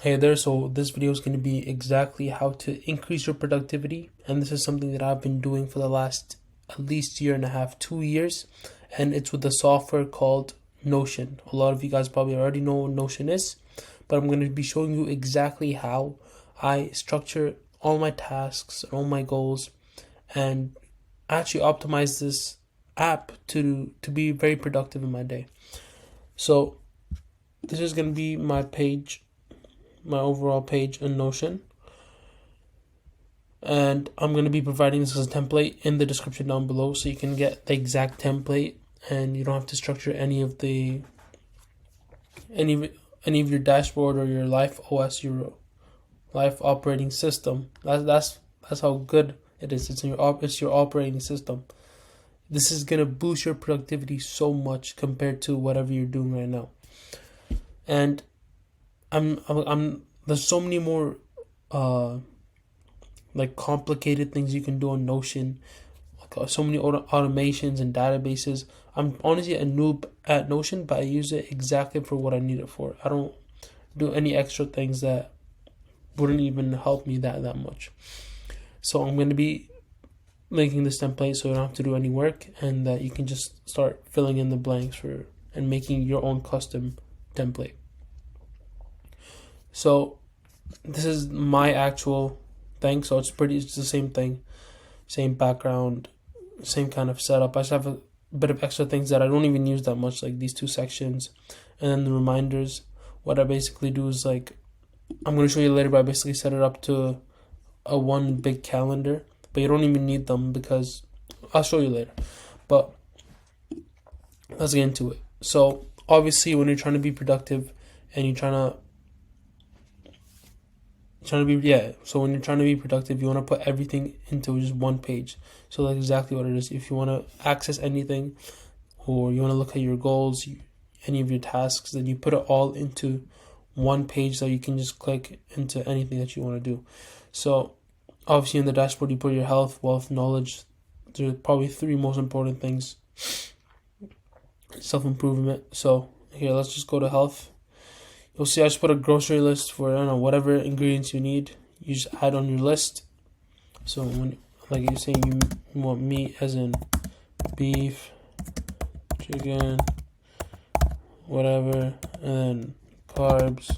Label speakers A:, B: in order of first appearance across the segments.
A: Hey there, so this video is going to be exactly how to increase your productivity, and this is something that I've been doing for the last at least year and a half, 2 years, and it's with a software called Notion. A lot of you guys probably already know what Notion is, but I'm going to be showing you exactly how I structure all my tasks and all my goals and actually optimize this app to be very productive in my day. So this is going to be my page, my overall page in Notion, and I'm going to be providing this as a template in the description down below, so you can get the exact template and you don't have to structure any of your dashboard or your life OS, your life operating system. That's how good it is. It's your operating system. This is gonna boost your productivity so much compared to whatever you're doing right now. And I'm there's so many more like complicated things you can do on Notion, like, so many automations and databases. I'm honestly a noob at Notion, but I use it exactly for what I need it for. I don't do any extra things that wouldn't even help me that much. So I'm going to be linking this template so you don't have to do any work, and that you can just start filling in the blanks and making your own custom template. So this is my actual thing, so it's the same thing, same background, same kind of setup. I just have a bit of extra things that I don't even use that much, like these two sections, and then the reminders. What I basically do is, like, I'm going to show you later, but I basically set it up to a one big calendar, but you don't even need them because I'll show you later. But let's get into it. So obviously, when you're trying to be productive and you're trying to when you're trying to be productive, you want to put everything into just one page. So that's exactly what it is. If you want to access anything, or you want to look at your goals, any of your tasks, then you put it all into one page so you can just click into anything that you want to do. So obviously in the dashboard, you put your health, wealth, knowledge. There are probably three most important things. Self-improvement. So here, let's just go to health. You'll see I just put a grocery list for, I don't know, whatever ingredients you need. You just add on your list. So when, like you're saying, you want meat, as in beef, chicken, whatever, and then carbs,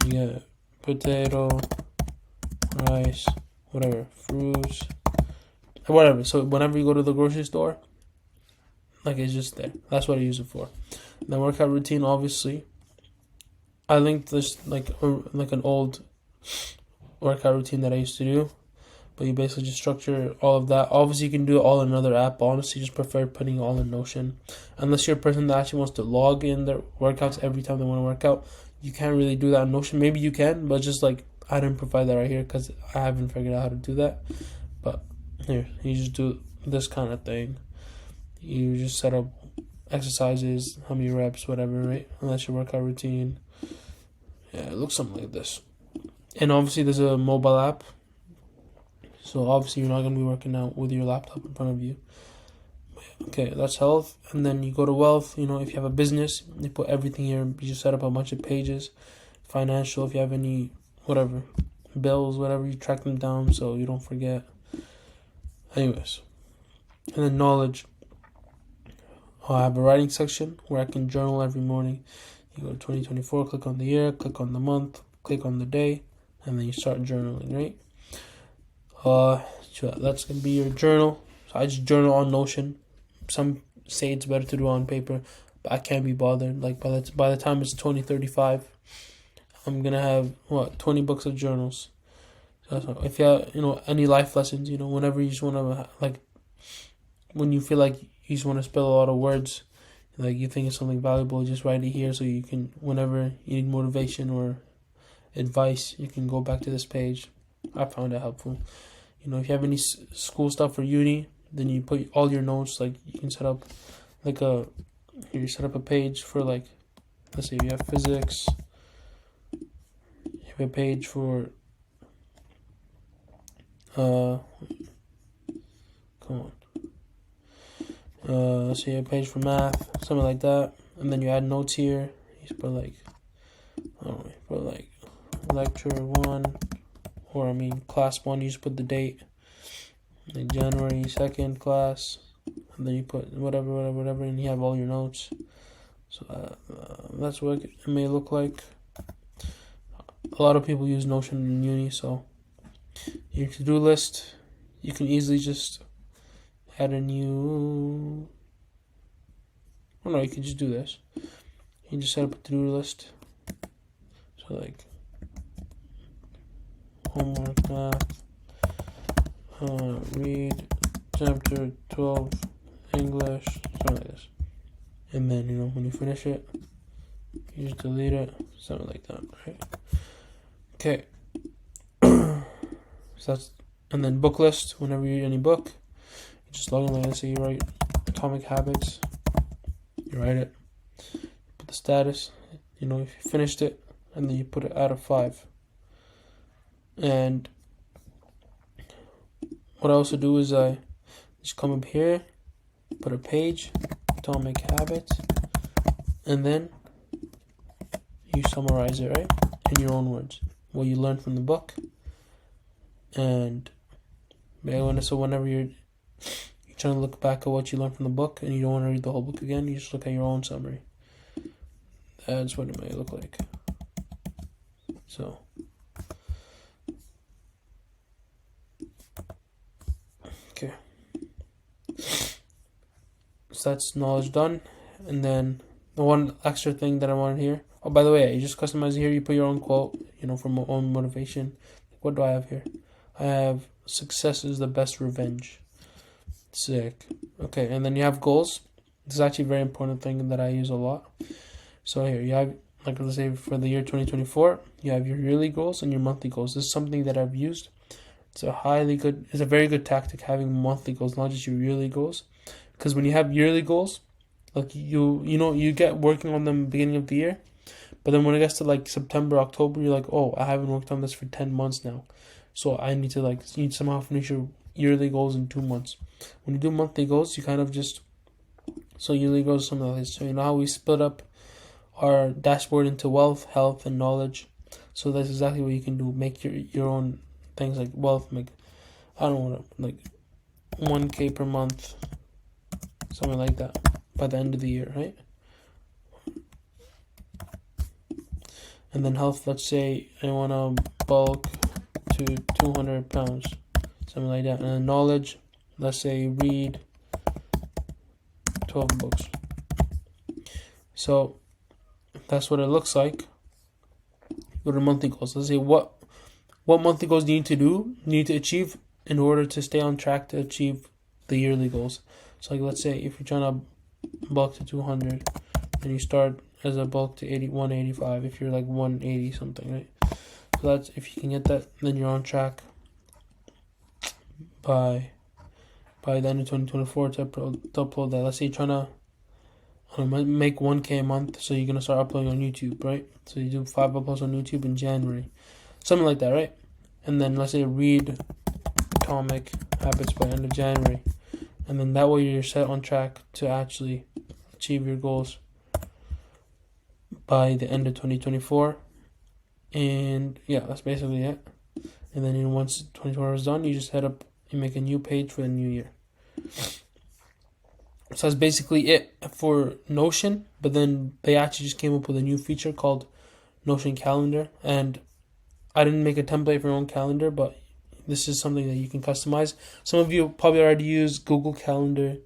A: you get potato, rice, whatever, fruits, whatever. So whenever you go to the grocery store, like, it's just there. That's what I use it for. The workout routine, obviously, I linked this like an old workout routine that I used to do, but you basically just structure all of that. Obviously, you can do it all in another app. Honestly, just prefer putting it all in Notion. Unless you're a person that actually wants to log in their workouts every time they want to work out, you can't really do that in Notion. Maybe you can, but just, like, I didn't provide that right here because I haven't figured out how to do that. But here, you just do this kind of thing. You just set up exercises, how many reps, whatever, right? And that's your workout routine. Yeah, it looks something like this. And obviously there's a mobile app. So obviously you're not going to be working out with your laptop in front of you. Okay, that's health. And then you go to wealth. You know, if you have a business, you put everything here. You just set up a bunch of pages. Financial, if you have any, whatever, bills, whatever, you track them down so you don't forget. Anyways. And then knowledge. I have a writing section where I can journal every morning. You go to 2024, click on the year, click on the month, click on the day, and then you start journaling, right? So that's going to be your journal. So I just journal on Notion. Some say it's better to do on paper, but I can't be bothered. Like, by the time it's 2035, I'm going to have, 20 books of journals. So if you have, any life lessons, whenever you just want to, like, when you feel like you just want to spell a lot of words, like you think it's something valuable, just write it here so you can, whenever you need motivation or advice, you can go back to this page. I found it helpful. If you have any school stuff for uni, then you put all your notes. Like, you can set up you set up a page for, like, let's say you have physics. You have a page for come on. Let's say a page for math, something like that, and then you add notes here. You put, like, I don't know, lecture 1, or I mean class 1, you just put the date, like January 2nd class, and then you put whatever, and you have all your notes. So that's what it may look like. A lot of people use Notion in uni, so your to-do list, you can easily just add a new, oh no, you can just do this. You just set up a to-do list. So like homework, math, read chapter 12 English, something like this. And then, when you finish it, you just delete it, something like that, right? Okay. So that's, and then book list, whenever you read any book, you just log in, like, let's say you write Atomic Habits, you write it, put the status, if you finished it, and then you put it out of 5. And what I also do is I just come up here, put a page, Atomic Habits, and then you summarize it, right, in your own words, what you learned from the book. And so whenever you're trying to look back at what you learned from the book and you don't want to read the whole book again, you just look at your own summary. That's what it may look like. So okay, so that's knowledge done. And then the one extra thing that I wanted here, oh, by the way, you just customize it here, you put your own quote, from your own motivation. What do I have here? I have success is the best revenge. Sick. Okay, and then you have goals. This is actually a very important thing that I use a lot. So here you have, like, let's say for the year 2024, you have your yearly goals and your monthly goals. This is something that I've used. It's a very good tactic, having monthly goals, not just your yearly goals. Because when you have yearly goals, like you get working on them beginning of the year, but then when it gets to like September, October, you're like, oh, I haven't worked on this for 10 months now. So I need to somehow finish your yearly goals in 2 months. When you do monthly goals, you kind of so yearly goals, something like this. So you know how we split up our dashboard into wealth, health, and knowledge. So that's exactly what you can do. Make your own things like wealth, make, I don't know, like 1K per month, something like that by the end of the year, right? And then health, let's say I want to bulk to 200 pounds, something like that. And then knowledge, let's say read 12 books. So that's what it looks like. Go to monthly goals. Let's say what monthly goals do you need to achieve in order to stay on track to achieve the yearly goals. So like, let's say if you're trying to bulk to 200, then you start as a bulk to 185 if you're like 180 something, right? So that's, if you can get that, then you're on track by the end of 2024 to upload that. Let's say you're trying to make 1K a month, so you're going to start uploading on YouTube, right? So you do 5 uploads on YouTube in January, something like that, right? And then let's say read Atomic Habits by end of January, and then that way you're set on track to actually achieve your goals by the end of 2024. And yeah, that's basically it. And then once 2024 is done, you just you make a new page for the new year. So that's basically it for Notion. But then they actually just came up with a new feature called Notion Calendar. And I didn't make a template for your own calendar, but this is something that you can customize. Some of you probably already use Google Calendar,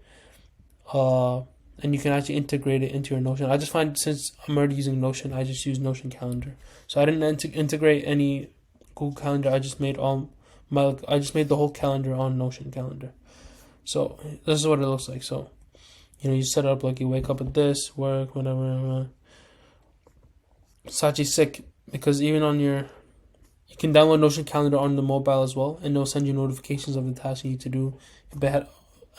A: and you can actually integrate it into your Notion. I just find, since I'm already using Notion, I just use Notion Calendar. So I didn't integrate any Google Calendar. I just made the whole calendar on Notion Calendar. So this is what it looks like. So you set it up like you wake up at this, work, whatever. It's actually sick because even on you can download Notion Calendar on the mobile as well, and it'll send you notifications of the tasks you need to do ahead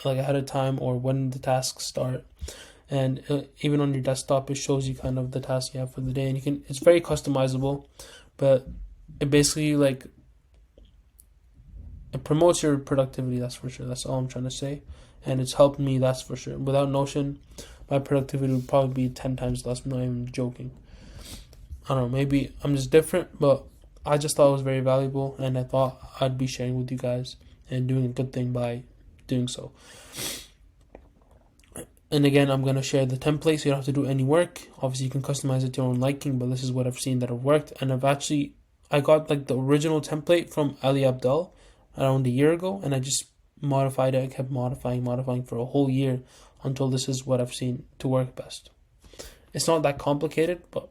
A: of time or when the tasks start. And even on your desktop, it shows you kind of the tasks you have for the day, and it's very customizable, but it basically it promotes your productivity, that's for sure. That's all I'm trying to say, and it's helped me, that's for sure. Without Notion, my productivity would probably be 10 times less. I'm not even joking. I don't know, maybe I'm just different, but I just thought it was very valuable, and I thought I'd be sharing with you guys and doing a good thing by doing so. And again, I'm going to share the template so you don't have to do any work. Obviously, you can customize it to your own liking, but this is what I've seen that have worked. And I got like the original template from Ali Abdaal around a year ago, and I just modified it. I kept modifying for a whole year until this is what I've seen to work best. It's not that complicated, but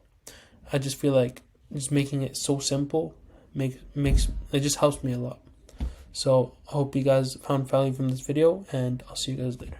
A: I just feel like just making it so simple makes it just helps me a lot. So I hope you guys found value from this video, and I'll see you guys later.